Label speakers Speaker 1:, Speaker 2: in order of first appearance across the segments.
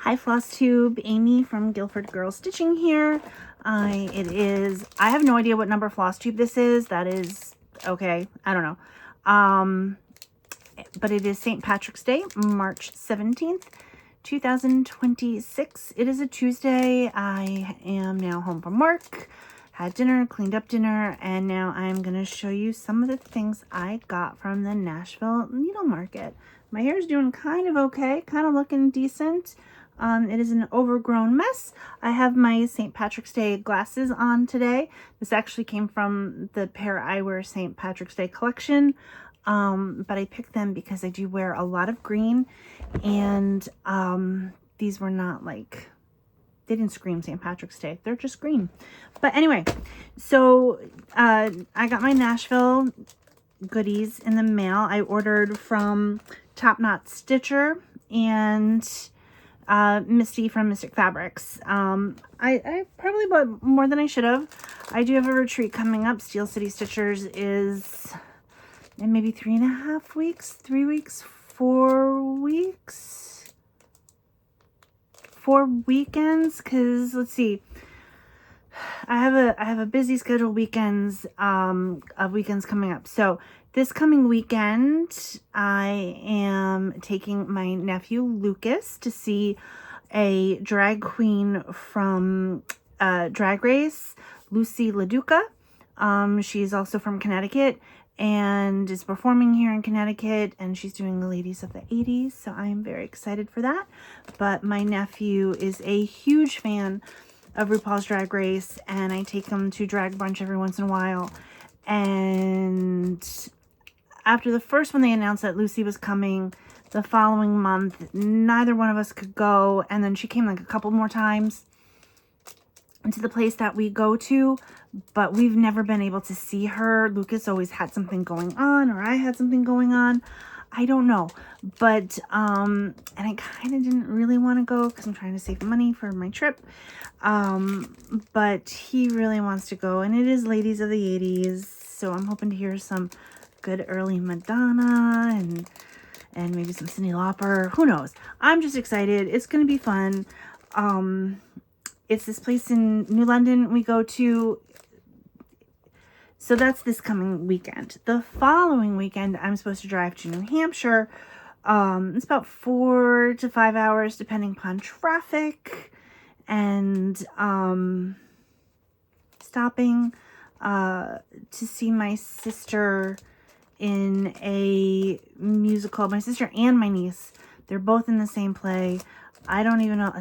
Speaker 1: Hi FlossTube, Amy from Guilford Girl Stitching here. I have no idea what number FlossTube this is. That is okay. I don't know. But it is St. Patrick's Day, March 17th, 2026. It is a Tuesday. I am now home from work, had dinner, cleaned up dinner, and now I'm going to show you some of the things I got from the Nashville Needle Market. My hair is doing kind of okay, kind of looking decent. It is an overgrown mess. I have my St. Patrick's Day glasses on today. This actually came from the pair I wear St. Patrick's Day collection. But I picked them because I do wear a lot of green, and these were not like, they didn't scream St. Patrick's Day. They're just green. But anyway, so I got my Nashville goodies in the mail. I ordered from Top Knot Stitcher and Misty from Mystic Fabrics. I probably bought more than I should have. I do have a retreat coming up. Steel City Stitchers is in maybe 3.5 weeks, 3 weeks, 4 weeks, 4 weekends. Because let's see, I have a busy schedule weekends of weekends coming up. So this coming weekend, I am taking my nephew Lucas to see a drag queen from Drag Race, Lucy LaDuca. She's also from Connecticut and is performing here in Connecticut, and she's doing the Ladies of the 80s, so I'm very excited for that. But my nephew is a huge fan of RuPaul's Drag Race, and I take him to drag brunch every once in a while. And after the first one, they announced that Lucy was coming the following month. Neither one of us could go, and then she came like a couple more times into the place that we go to, but we've never been able to see her. Lucas always had something going on, or I had something going on. I don't know, but and I kind of didn't really want to go because I'm trying to save money for my trip. But he really wants to go, and it is Ladies of the 80s, so I'm hoping to hear some good early Madonna and maybe some Cyndi Lauper. Who knows? I'm just excited. It's gonna be fun. It's this place in New London we go to. So that's this coming weekend. The following weekend, I'm supposed to drive to New Hampshire. It's about 4 to 5 hours, depending upon traffic, and stopping to see my sister in a musical. My sister and my niece, they're both in the same play. I don't even know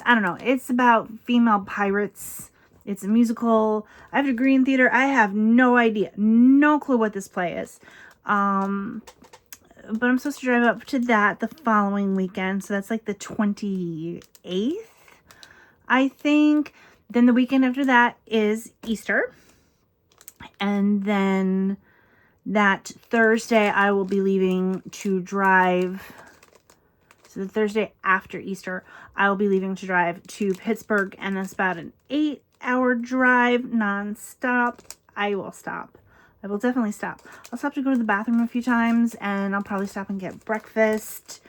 Speaker 1: I don't know. It's about female pirates. It's a musical. I have a degree in theater. I have no idea. No clue what this play is. But I'm supposed to drive up to that the following weekend. So that's like the 28th, I think. Then the weekend after that is Easter. And then that Thursday I will be leaving to drive. So the Thursday after Easter, I will be leaving to drive to Pittsburgh, and that's about an 8-hour drive nonstop. I will stop. I will definitely stop. I'll stop to go to the bathroom a few times, and I'll probably stop and get breakfast.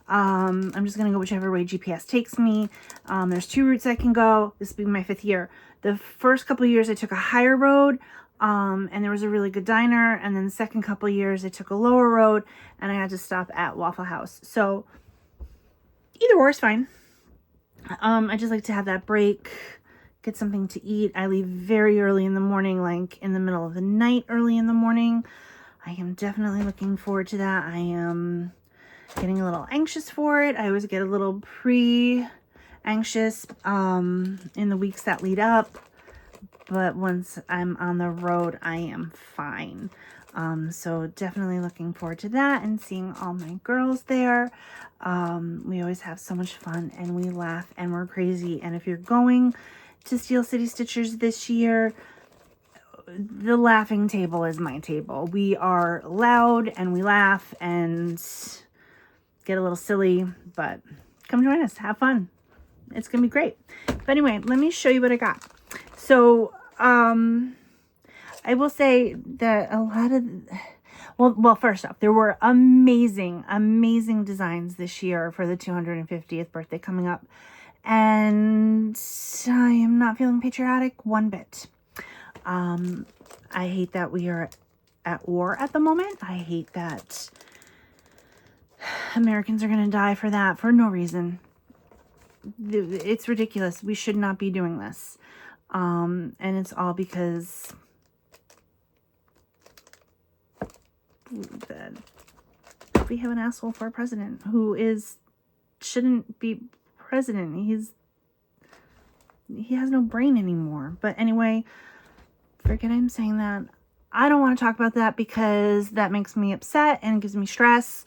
Speaker 1: I'm just going to go whichever way GPS takes me. There's 2 routes I can go. This will be my 5th year. The first couple of years I took a higher road, and there was a really good diner. And then the second couple of years I took a lower road, and I had to stop at Waffle House. So either or is fine. I just like to have that break, get something to eat. I leave very early in the morning, like in the middle of the night, early in the morning. I am definitely looking forward to that. I am getting a little anxious for it. I always get a little pre-anxious in the weeks that lead up. But once I'm on the road, I am fine. So definitely looking forward to that and seeing all my girls there. We always have so much fun, and we laugh, and we're crazy. And if you're going to Steel City Stitchers this year, the laughing table is my table. We are loud, and we laugh, and get a little silly, but come join us. Have fun. It's going to be great. But anyway, let me show you what I got. So, I will say that a lot of Well, first off, there were amazing, amazing designs this year for the 250th birthday coming up. And I am not feeling patriotic one bit. I hate that we are at war at the moment. I hate that Americans are going to die for that for no reason. It's ridiculous. We should not be doing this. And it's all because we have an asshole for a president who shouldn't be president. He has no brain anymore. But anyway, forget I'm saying that. I don't want to talk about that because that makes me upset and gives me stress.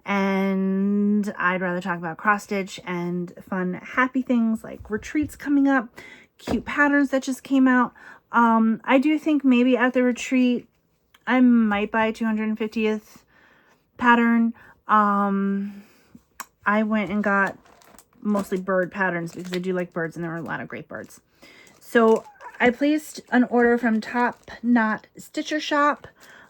Speaker 1: And I'd rather talk about cross stitch and fun, happy things like retreats coming up, cute patterns that just came out. I do think maybe at the retreat, I might buy a 250th pattern. I went and got mostly bird patterns because I do like birds and there are a lot of great birds. So I placed an order from Top Knot Stitcher Shop.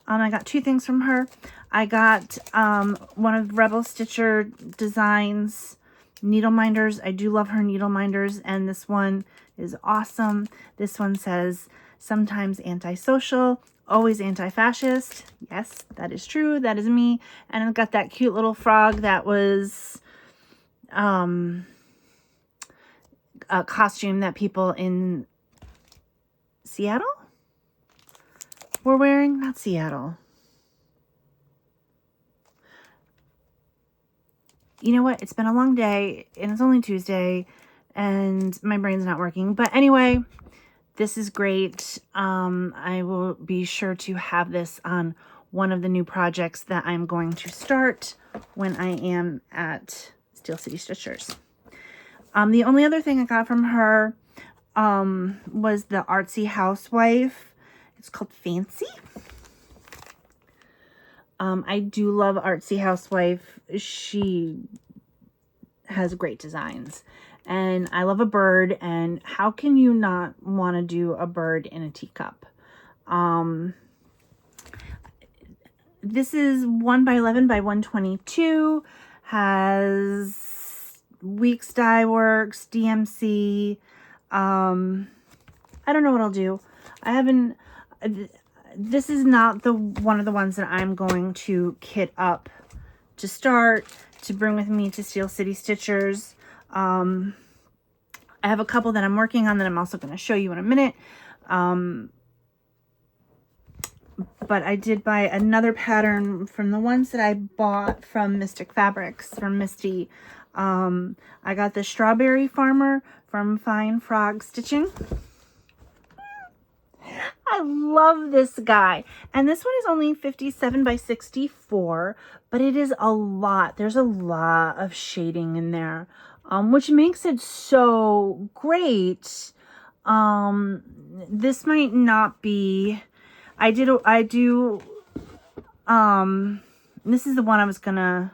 Speaker 1: I got two things from her. I got one of Rebel Stitcher Designs needle minders. I do love her needle minders, and this one is awesome. This one says, sometimes antisocial, always anti-fascist. Yes, that is true. That is me. And I've got that cute little frog that was a costume that people in Seattle were wearing. Not Seattle. You know what? It's been a long day, and it's only Tuesday, and my brain's not working. But anyway, this is great. I will be sure to have this on one of the new projects that I'm going to start when I am at Steel City Stitchers. The only other thing I got from her was the Artsy Housewife. It's called Fancy. I do love Artsy Housewife. She has great designs. And I love a bird. And how can you not want to do a bird in a teacup? This is 1x11 by 122. Has Weeks Dye Works, DMC. I don't know what I'll do. I haven't... This is not one of the ones that I'm going to kit up to start, to bring with me to Steel City Stitchers. I have a couple that I'm working on that I'm also going to show you in a minute. But I did buy another pattern from the ones that I bought from Mystic Fabrics, from Misty. I got the Strawberry Farmer from Fine Frog Stitching. I love this guy. And this one is only 57 by 64, but it is a lot. There's a lot of shading in there, which makes it so great. This might not be, this is the one I was gonna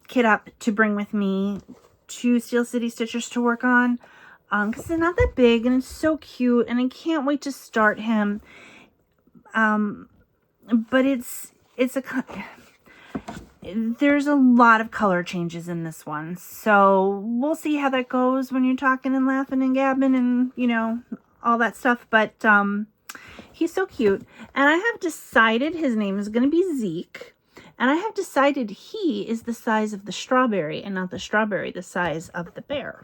Speaker 1: kit up to bring with me to Steel City Stitchers to work on. Because it's not that big and it's so cute and I can't wait to start him. But there's a lot of color changes in this one. So we'll see how that goes when you're talking and laughing and gabbing and, you know, all that stuff. But he's so cute. And I have decided his name is going to be Zeke. And I have decided he is the size of the strawberry and not the strawberry the size of the bear.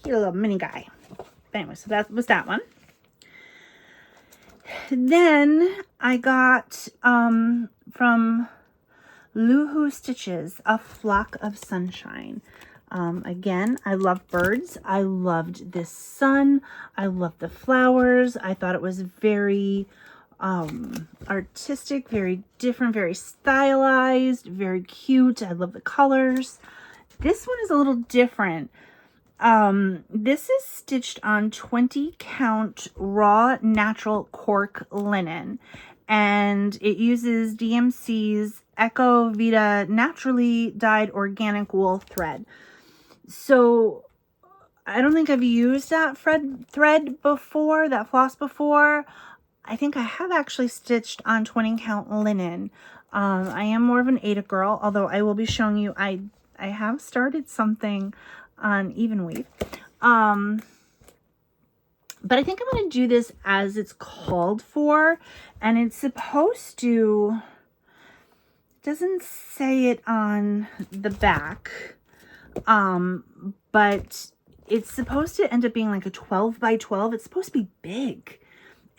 Speaker 1: Cute little mini guy. But anyway, so that was that one. Then I got from Luhu Stitches, A Flock of Sunshine. Again, I love birds. I loved this sun. I loved the flowers. I thought it was very artistic, very different, very stylized, very cute. I love the colors. This one is a little different. This is stitched on 20 count raw natural cork linen, and it uses DMC's Eco Vita naturally dyed organic wool thread. So I don't think I've used that thread before, that floss before. I think I have actually stitched on 20 count linen. I am more of an Aida girl, although I will be showing you, I have started something on even weave. But I think I'm going to do this as it's called for, and it's supposed to, it doesn't say it on the back, but it's supposed to end up being like a 12 by 12. It's supposed to be big,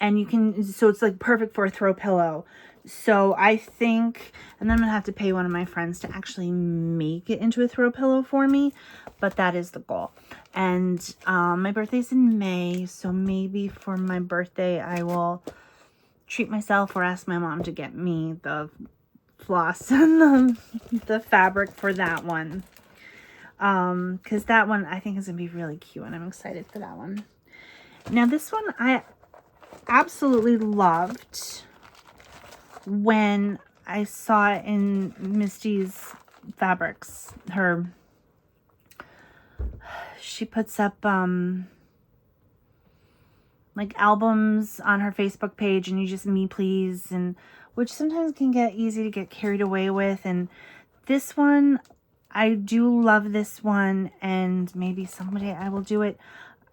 Speaker 1: and you can, so it's like perfect for a throw pillow. So I think, and then I'm gonna have to pay one of my friends to actually make it into a throw pillow for me, but that is the goal. And my birthday's in May, so maybe for my birthday I will treat myself or ask my mom to get me the floss and the fabric for that one. Because that one I think is gonna be really cute, and I'm excited for that one. Now this one I absolutely loved when I saw it in Misty's fabrics. She puts up like albums on her Facebook page, and you just me please, and which sometimes can get easy to get carried away with. And this one, I do love this one, and maybe someday I will do it.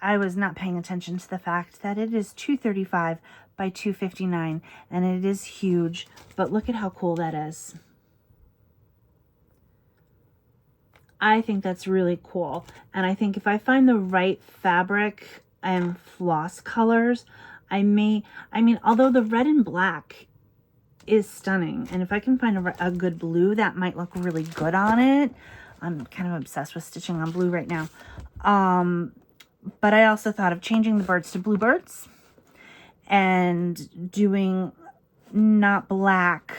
Speaker 1: I was not paying attention to the fact that it is 235 by 259, and it is huge, but look at how cool that is. I think that's really cool, and I think if I find the right fabric and floss colors, I mean, although the red and black is stunning, and if I can find a good blue that might look really good on it. I'm kind of obsessed with stitching on blue right now. But I also thought of changing the birds to bluebirds and doing not black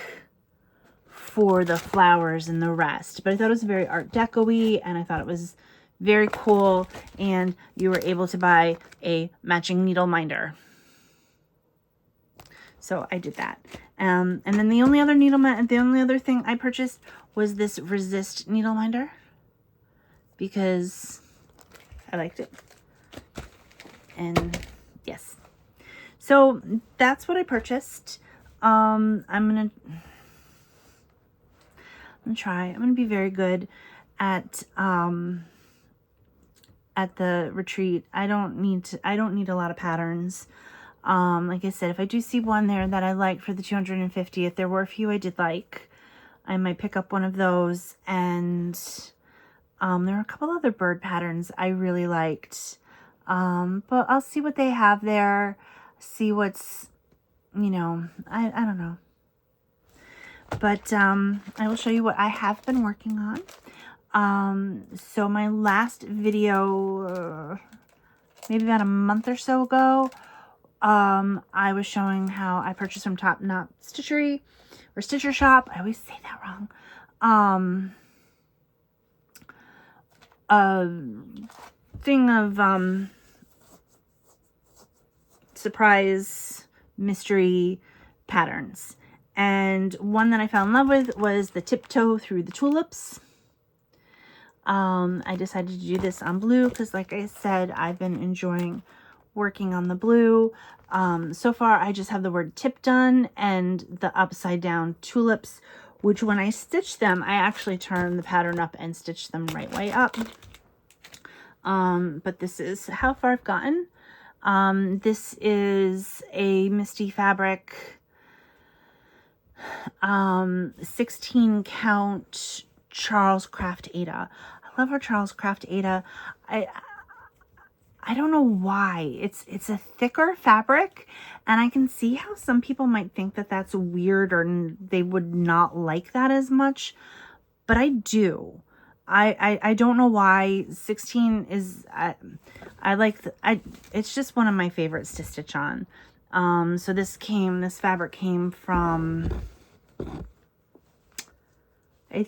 Speaker 1: for the flowers and the rest. But I thought it was very Art Deco-y, and I thought it was very cool, and you were able to buy a matching needle minder. So I did that. And then the only other thing I purchased was this Resist needle minder because I liked it. And yes, so that's what I purchased. I'm gonna be very good at the retreat. I don't need a lot of patterns. Like I said, if I do see one there that I like for the 250th, there were a few I did like, I might pick up one of those. And there are a couple other bird patterns I really liked. But I'll see what they have there, see what's, you know, I don't know. But I will show you what I have been working on. So my last video, maybe about a month or so ago, I was showing how I purchased from Top Knot Stitchery or Stitcher Shop. I always say that wrong. A thing of surprise mystery patterns, and one that I fell in love with was the Tiptoe Through the Tulips. I decided to do this on blue because, like I said, I've been enjoying working on the blue. So far I just have the word tip done and the upside down tulips, which when I stitch them, I actually turn the pattern up and stitch them right way up. But this is how far I've gotten. This is a Misty fabric, 16 count Charles Craft Aida. I love our Charles Craft Aida. I don't know why. It's a thicker fabric, and I can see how some people might think that that's weird or they would not like that as much, but I do. I don't know why. 16 is, I like, it's just one of my favorites to stitch on. So this fabric came from, I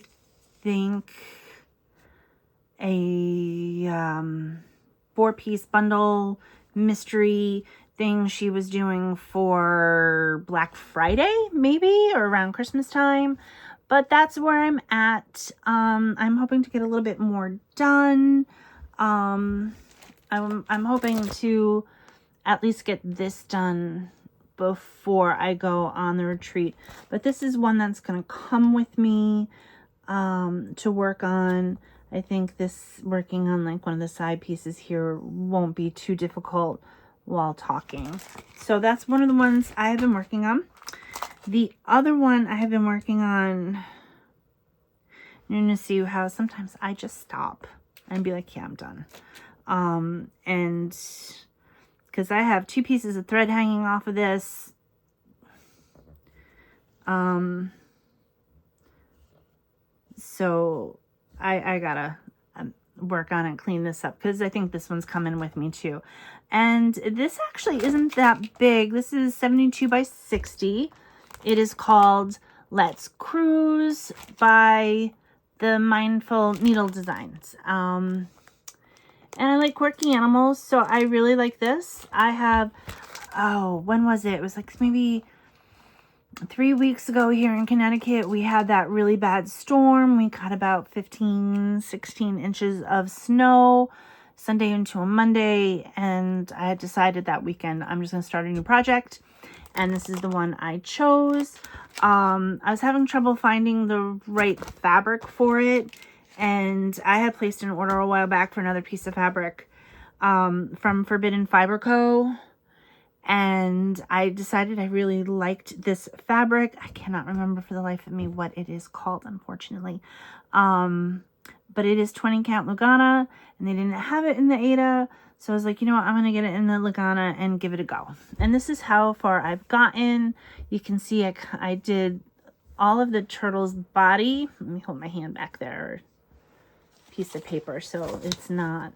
Speaker 1: think, a 4-piece bundle mystery thing she was doing for Black Friday, maybe, or around Christmas time. But that's where I'm at. I'm hoping to get a little bit more done. I'm hoping to at least get this done before I go on the retreat. But this is one that's going to come with me to work on. I think this working on like one of the side pieces here won't be too difficult while talking. So that's one of the ones I have been working on. The other one I have been working on, you're going to see how sometimes I just stop and be like, yeah, I'm done. And because I have 2 pieces of thread hanging off of this. So I gotta work on it, clean this up, because I think this one's coming with me too. And this actually isn't that big. This is 72 by 60. It is called Let's Cruise by the Mindful Needle Designs. And I like quirky animals, so I really like this. I have, when was it? It was like maybe 3 weeks ago here in Connecticut. We had that really bad storm. We got about 15, 16 inches of snow Sunday into a Monday, and I had decided that weekend I'm just going to start a new project, and this is the one I chose. I was having trouble finding the right fabric for it, and I had placed an order a while back for another piece of fabric from Forbidden Fiber Co. And I decided I really liked this fabric. I cannot remember for the life of me what it is called, unfortunately. But it is 20 count Lugana, and they didn't have it in the Aida. So I was like, you know what, I'm going to get it in the Lugana and give it a go. And this is how far I've gotten. You can see I did all of the turtle's body. Let me hold my hand back there. Piece of paper so it's not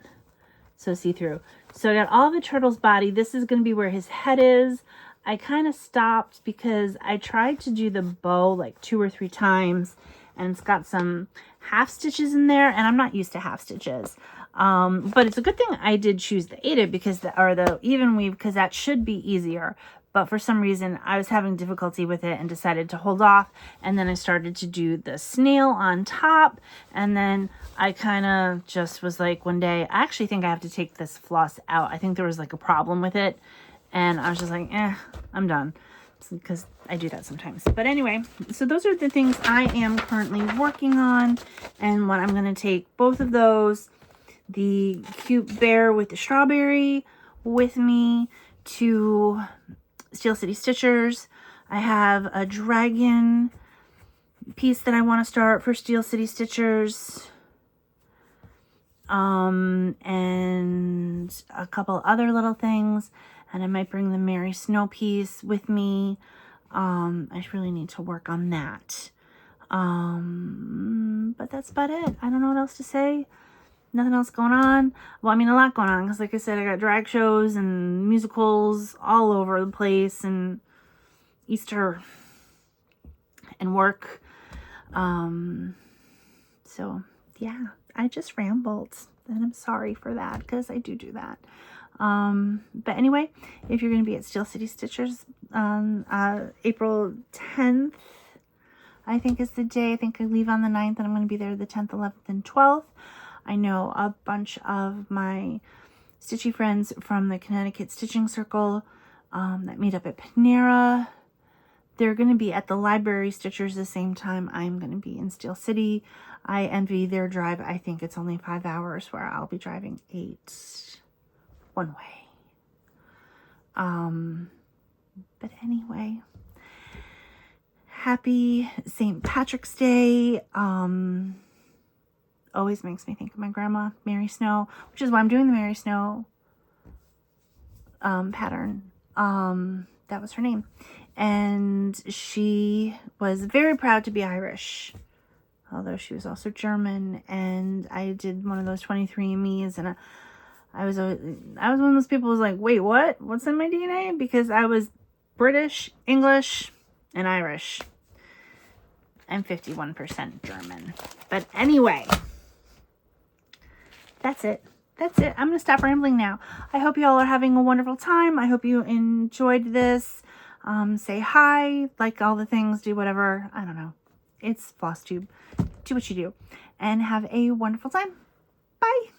Speaker 1: so see-through. So I got all the turtle's body. This is going to be where his head is. I kind of stopped because I tried to do the bow like 2 or 3 times, and it's got some half stitches in there, and I'm not used to half stitches. But it's a good thing I did choose the Aida because the even weave, because that should be easier. But for some reason I was having difficulty with it and decided to hold off. And then I started to do the snail on top. And then I kind of just was like one day, I actually think I have to take this floss out. I think there was like a problem with it. And I was just like, I'm done. Because I do that sometimes. But anyway, so those are the things I am currently working on. And what I'm going to take both of those, the cute bear with the strawberry, with me to Steel City Stitchers. I have a dragon piece that I want to start for Steel City Stitchers. And a couple other little things. And I might bring the Mary Snow piece with me. I really need to work on that. But that's about it. I don't know what else to say. Nothing else going on. Well, I mean, a lot going on. Because like I said, I got drag shows and musicals all over the place. And Easter and work. So, yeah. I just rambled. And I'm sorry for that. Because I do that. But anyway, if you're going to be at Steel City Stitchers on April 10th, I think is the day. I think I leave on the 9th, and I'm going to be there the 10th, 11th, and 12th. I know a bunch of my stitchy friends from the Connecticut Stitching Circle that meet up at Panera. They're going to be at the Library Stitchers the same time I'm going to be in Steel City. I envy their drive. I think it's only 5 hours, where I'll be driving 8 one way. But anyway, happy St. Patrick's Day. Always makes me think of my grandma, Mary Snow, which is why I'm doing the Mary Snow pattern. That was her name. And she was very proud to be Irish, although she was also German. And I did one of those 23andMe's, and I was one of those people who was like, wait, what? What's in my DNA? Because I was British, English, and Irish. I'm 51% German. But anyway, that's it. That's it. I'm going to stop rambling now. I hope you all are having a wonderful time. I hope you enjoyed this. Say hi, like all the things, do whatever. I don't know. It's FlossTube. Do what you do. And have a wonderful time. Bye.